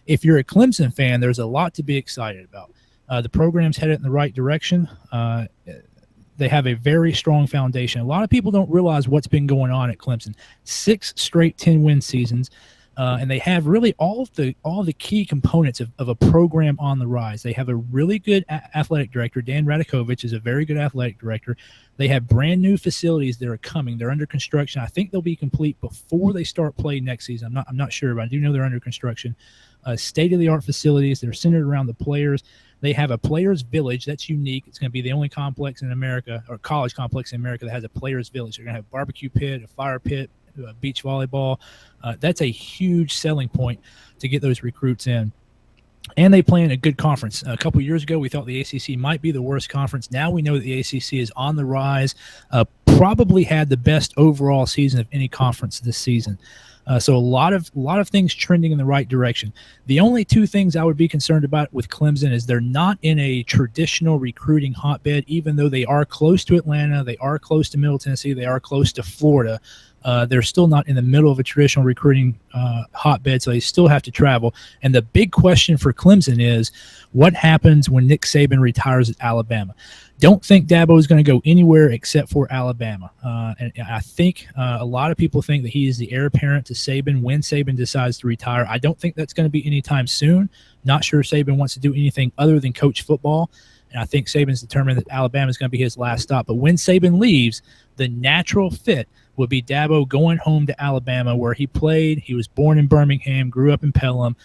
if you're a Clemson fan, there's a lot to be excited about. The program's headed in the right direction. They have a very strong foundation. A lot of people don't realize what's been going on at Clemson. 6 straight 10-win seasons. And they have really all the key components of a program on the rise. They have a really good athletic director. Dan Radakovich is a very good athletic director. They have brand new facilities that are coming. They're under construction. I think they'll be complete before they start play next season. I'm not sure, but I do know they're under construction. State-of-the-art facilities. They're centered around the players. They have a players' village that's unique. It's going to be the only complex in America, or college complex in America, that has a players' village. They're going to have a barbecue pit, a fire pit, beach volleyball. That's a huge selling point to get those recruits in. And they play in a good conference. A couple years ago, we thought the ACC might be the worst conference. Now we know that the ACC is on the rise, probably had the best overall season of any conference this season. So a lot of things trending in the right direction. The only 2 things I would be concerned about with Clemson is they're not in a traditional recruiting hotbed, even though they are close to Atlanta, they are close to Middle Tennessee, they are close to Florida. They're still not in the middle of a traditional recruiting hotbed, so they still have to travel. And the big question for Clemson is, what happens when Nick Saban retires at Alabama? Don't think Dabo is going to go anywhere except for Alabama. And I think a lot of people think that he is the heir apparent to Saban when Saban decides to retire. I don't think that's going to be anytime soon. Not sure Saban wants to do anything other than coach football. And I think Saban's determined that Alabama is going to be his last stop. But when Saban leaves, the natural fit would be Dabo going home to Alabama, where he played. He was born in Birmingham, grew up in Pelham,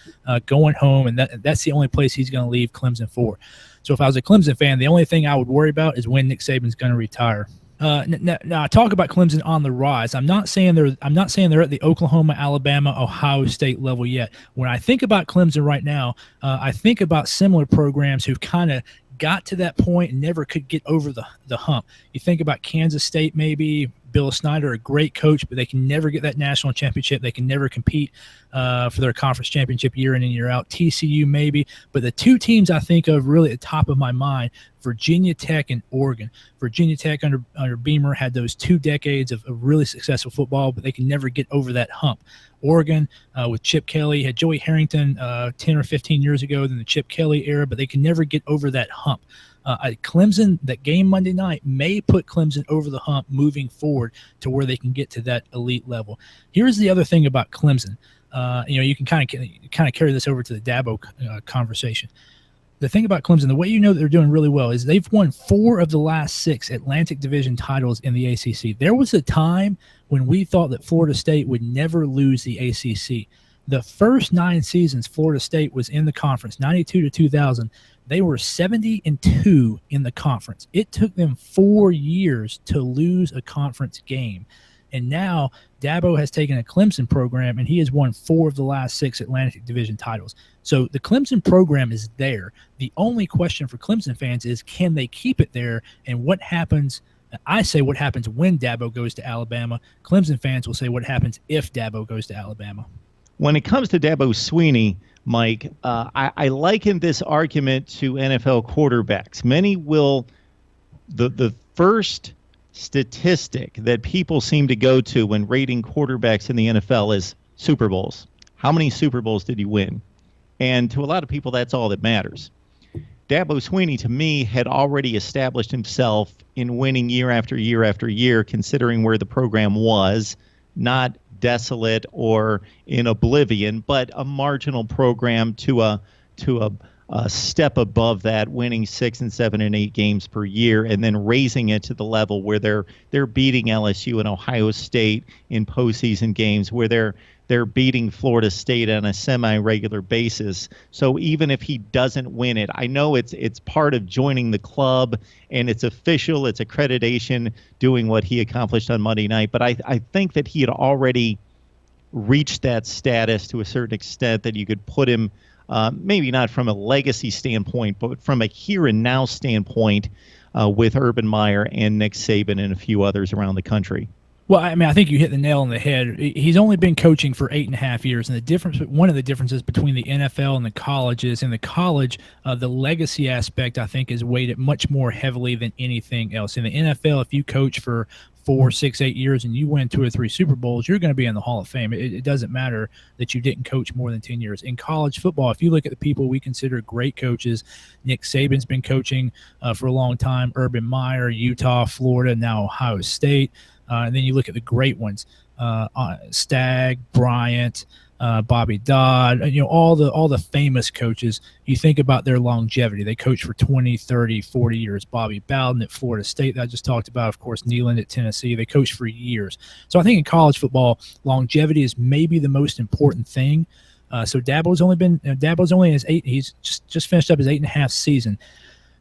going home, and that's the only place he's going to leave Clemson for. So if I was a Clemson fan, the only thing I would worry about is when Nick Saban's going to retire. Now, I talk about Clemson on the rise. I'm not saying they're at the Oklahoma, Alabama, Ohio State level yet. When I think about Clemson right now, I think about similar programs who've kind of got to that point and never could get over the hump. You think about Kansas State, maybe. Bill Snyder, a great coach, but they can never get that national championship. They can never compete for their conference championship year in and year out. TCU maybe. But the 2 teams I think of really at the top of my mind, Virginia Tech and Oregon. Virginia Tech under Beamer had those 2 decades of really successful football, but they can never get over that hump. Oregon with Chip Kelly had Joey Harrington 10 or 15 years ago than the Chip Kelly era, but they can never get over that hump. Clemson, that game Monday night, may put Clemson over the hump moving forward to where they can get to that elite level. Here's the other thing about Clemson. You can kind of carry this over to the Dabo conversation. The thing about Clemson, the way you know that they're doing really well is they've won 4 of the last 6 Atlantic Division titles in the ACC. There was a time when we thought that Florida State would never lose the ACC. The first 9 seasons Florida State was in the conference, 92 to 2000, they were 70-2 in the conference. It took them 4 years to lose a conference game. And now Dabo has taken a Clemson program, and he has won 4 of the last 6 Atlantic Division titles. So the Clemson program is there. The only question for Clemson fans is, can they keep it there? And what happens? I say what happens when Dabo goes to Alabama. Clemson fans will say what happens if Dabo goes to Alabama. When it comes to Dabo Swinney, Mike, I liken this argument to NFL quarterbacks. Many will the first statistic that people seem to go to when rating quarterbacks in the NFL is Super Bowls. How many Super Bowls did he win? And to a lot of people, that's all that matters. Dabo Swinney, to me, had already established himself in winning year after year after year, considering where the program was, not desolate or in oblivion, but a marginal program to a step above that, winning 6 and 7 and 8 games per year, and then raising it to the level where they're beating LSU and Ohio State in postseason games, where they're beating Florida State on a semi-regular basis. So even if he doesn't win it, I know it's part of joining the club, and it's official, it's accreditation, doing what he accomplished on Monday night. But I think that he had already reached that status to a certain extent that you could put him, maybe not from a legacy standpoint, but from a here and now standpoint with Urban Meyer and Nick Saban and a few others around the country. Well, I mean, I think you hit the nail on the head. He's only been coaching for 8.5 years, and one of the differences between the NFL and the college is in the college, the legacy aspect, I think, is weighted much more heavily than anything else. In the NFL, if you coach for 4, 6, 8 years and you win 2 or 3 Super Bowls, you're going to be in the Hall of Fame. It doesn't matter that you didn't coach more than 10 years. In college football, if you look at the people we consider great coaches, Nick Saban's been coaching for a long time, Urban Meyer, Utah, Florida, now Ohio State. And then you look at the great ones, Stagg, Bryant, Bobby Dodd, all the famous coaches. You think about their longevity. They coach for 20, 30, 40 years. Bobby Bowden at Florida State that I just talked about, of course, Neyland at Tennessee. They coach for years. So I think in college football, longevity is maybe the most important thing. So Dabo's only in his 8. He's just finished up his 8.5 season.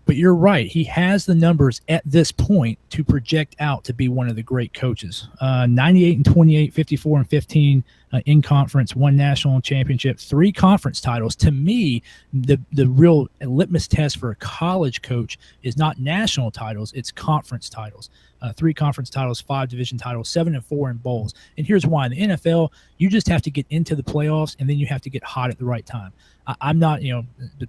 But you're right. He has the numbers at this point to project out to be one of the great coaches. 98-28, 54-15 in conference, 1 national championship, 3 conference titles. To me, the real litmus test for a college coach is not national titles, it's conference titles. 3 conference titles, 5 division titles, 7-4 in bowls. And here's why. In the NFL, you just have to get into the playoffs, and then you have to get hot at the right time. I'm not,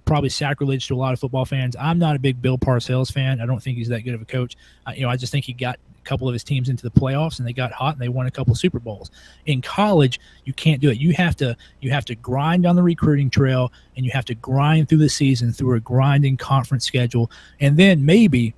probably sacrilege to a lot of football fans. I'm not a big Bill Parcells fan. I don't think he's that good of a coach. I just think he got a couple of his teams into the playoffs and they got hot and they won a couple Super Bowls. In college, you can't do it. You have to grind on the recruiting trail, and you have to grind through the season through a grinding conference schedule, and then maybe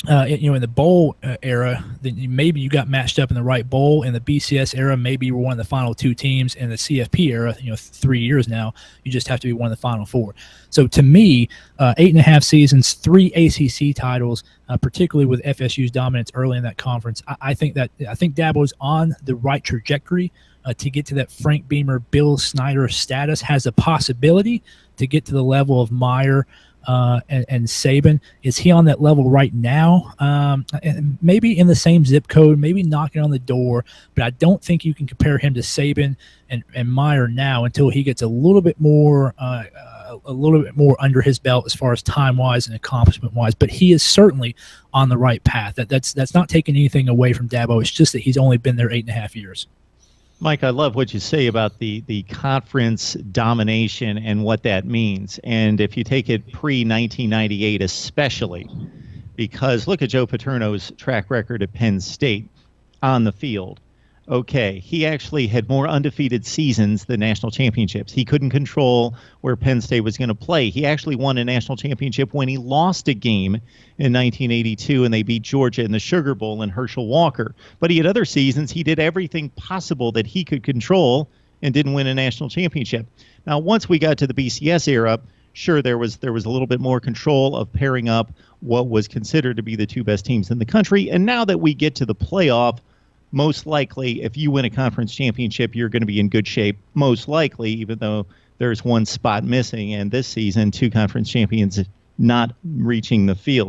in the bowl era, then maybe you got matched up in the right bowl. In the BCS era, maybe you were one of the final 2 teams. In the CFP era, 3 years now, you just have to be one of the final 4. So to me, 8.5 seasons, 3 ACC titles, particularly with FSU's dominance early in that conference, I think Dabo's on the right trajectory to get to that Frank Beamer, Bill Snyder status. Has a possibility to get to the level of Meyer and Saban. Is he on that level right now? And maybe in the same zip code, maybe knocking on the door, but I don't think you can compare him to Saban and Meyer now until he gets a little bit more under his belt as far as time-wise and accomplishment-wise. But he is certainly on the right path. That's not taking anything away from Dabo. It's just that he's only been there 8.5 years. Mike, I love what you say about the conference domination and what that means. And if you take it pre-1998 especially, because look at Joe Paterno's track record at Penn State on the field. Okay, he actually had more undefeated seasons than national championships. He couldn't control where Penn State was going to play. He actually won a national championship when he lost a game in 1982, and they beat Georgia in the Sugar Bowl and Herschel Walker. But he had other seasons. He did everything possible that he could control and didn't win a national championship. Now, once we got to the BCS era, sure, there was a little bit more control of pairing up what was considered to be the 2 best teams in the country. And now that we get to the playoff, most likely, if you win a conference championship, you're going to be in good shape, most likely, even though there's 1 spot missing. And this season, 2 conference champions not reaching the field.